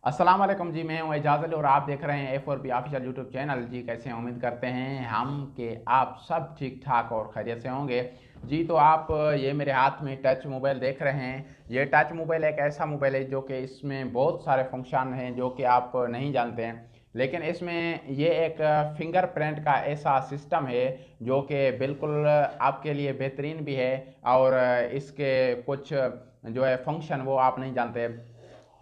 अस्सलाम वालेकुम जी। मैं हूं एजाज अली और आप देख रहे हैं A4B ऑफिशियल यूट्यूब चैनल। जी कैसे हैं? उम्मीद करते हैं हम कि आप सब ठीक ठाक और खैरियत से होंगे। जी तो आप ये मेरे हाथ में टच मोबाइल देख रहे हैं। ये टच मोबाइल एक ऐसा मोबाइल है जो कि इसमें बहुत सारे फंक्शन हैं जो कि आप नहीं जानते हैं, लेकिन इसमें ये एक फिंगरप्रिंट का ऐसा सिस्टम है जो कि बिल्कुल आपके लिए बेहतरीन भी है और इसके कुछ जो है फंक्शन वो आप नहीं जानते।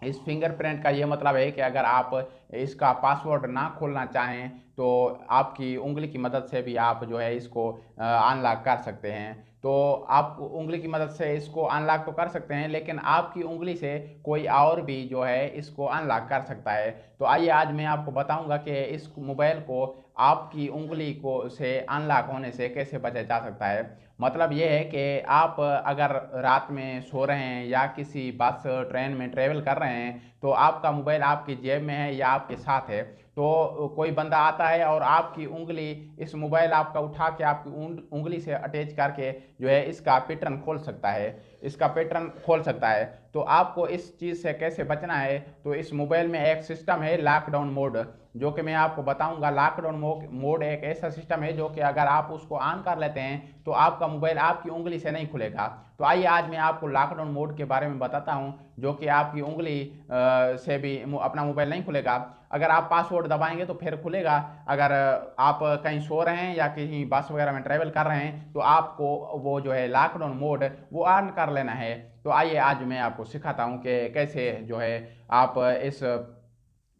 इस फिंगरप्रिंट का ये मतलब है कि अगर आप इसका पासवर्ड ना खोलना चाहें तो आपकी उंगली की मदद से भी आप जो है इसको अनलॉक कर सकते हैं। तो आप उंगली की मदद से इसको अनलॉक तो कर सकते हैं, लेकिन आपकी उंगली से कोई और भी जो है इसको अनलॉक कर सकता है। तो आइए आज मैं आपको बताऊंगा कि इस मोबाइल को आपकी उंगली को से अनलॉक होने से कैसे बचा जा सकता है। मतलब ये है कि आप अगर रात में सो रहे हैं या किसी बस ट्रेन में ट्रेवल कर रहे हैं तो आपका मोबाइल आपकी जेब में है या आपके साथ है, तो कोई बंदा आता है और आपकी उंगली इस मोबाइल आपका उठा के आपकी उंगली से अटैच करके जो है इसका पैटर्न खोल सकता है, इसका पैटर्न खोल सकता है। तो आपको इस चीज़ से कैसे बचना है, तो इस मोबाइल में एक सिस्टम है लॉकडाउन मोड, जो कि मैं आपको बताऊंगा। लॉकडाउन मोड एक ऐसा सिस्टम है जो कि अगर आप उसको ऑन कर लेते हैं तो आपका मोबाइल आपकी उंगली से नहीं खुलेगा। तो आइए आज मैं आपको लॉकडाउन मोड के बारे में बताता हूं जो कि आपकी उंगली से भी अपना मोबाइल नहीं खुलेगा। अगर आप पासवर्ड दबाएंगे तो फिर खुलेगा। अगर आप कहीं सो रहे हैं या कहीं बस वगैरह में ट्रैवल कर रहे हैं तो आपको वो जो है लॉकडाउन मोड वो ऑन कर लेना है। तो आइए आज मैं आपको सिखाता हूं कि कैसे जो है आप इस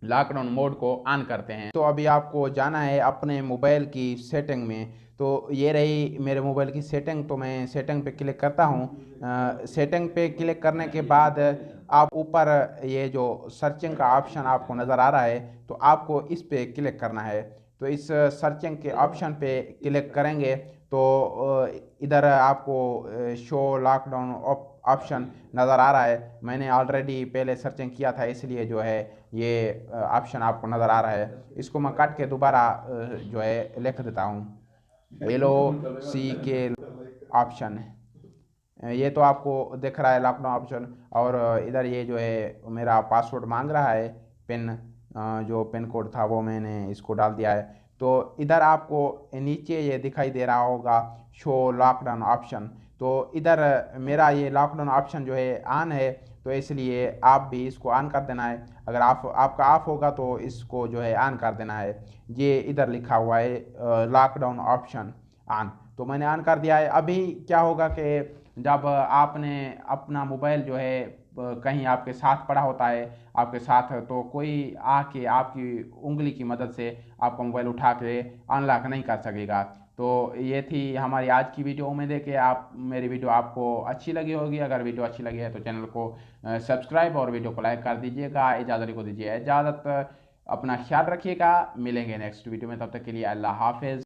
लॉकडाउन मोड को ऑन करते हैं। तो अभी आपको जाना है अपने मोबाइल की सेटिंग में। तो ये रही मेरे मोबाइल की सेटिंग, तो मैं सेटिंग पे क्लिक करता हूँ। सेटिंग पे क्लिक करने के बाद आप ऊपर ये जो सर्चिंग का ऑप्शन आपको नज़र आ रहा है तो आपको इस पे क्लिक करना है। तो इस सर्चिंग के ऑप्शन पे क्लिक करेंगे तो इधर आपको शो लॉकडाउन ऑप्शन नज़र आ रहा है। मैंने ऑलरेडी पहले सर्चिंग किया था इसलिए जो है ये ऑप्शन आपको नज़र आ रहा है। इसको मैं काट के दोबारा जो है लिख देता हूँ। LOCK ऑप्शन, ये तो आपको दिख रहा है लॉकडाउन ऑप्शन। और इधर ये जो है मेरा पासवर्ड मांग रहा है, पिन, जो पिन कोड था वो मैंने इसको डाल दिया है। तो इधर आपको नीचे ये दिखाई दे रहा होगा शो लॉकडाउन ऑप्शन। तो इधर मेरा ये लॉकडाउन ऑप्शन जो है ऑन है, तो इसलिए आप भी इसको ऑन कर देना है। अगर आपका ऑफ होगा तो इसको जो है ऑन कर देना है। ये इधर लिखा हुआ है लॉकडाउन ऑप्शन ऑन, तो मैंने ऑन कर दिया है। अभी क्या होगा कि जब आपने अपना मोबाइल जो है कहीं आपके साथ पड़ा होता है, आपके साथ, तो कोई आके आपकी उंगली की मदद से आपका मोबाइल उठा के अनलॉक नहीं कर सकेगा। तो ये थी हमारी आज की वीडियो। उम्मीद है कि आप मेरी वीडियो आपको अच्छी लगी होगी। अगर वीडियो अच्छी लगी है तो चैनल को सब्सक्राइब और वीडियो को लाइक कर दीजिएगा। इजाज़त को दीजिए इजाज़त। अपना ख्याल रखिएगा। मिलेंगे नेक्स्ट वीडियो में, तब तक के लिए अल्लाह हाफिज़।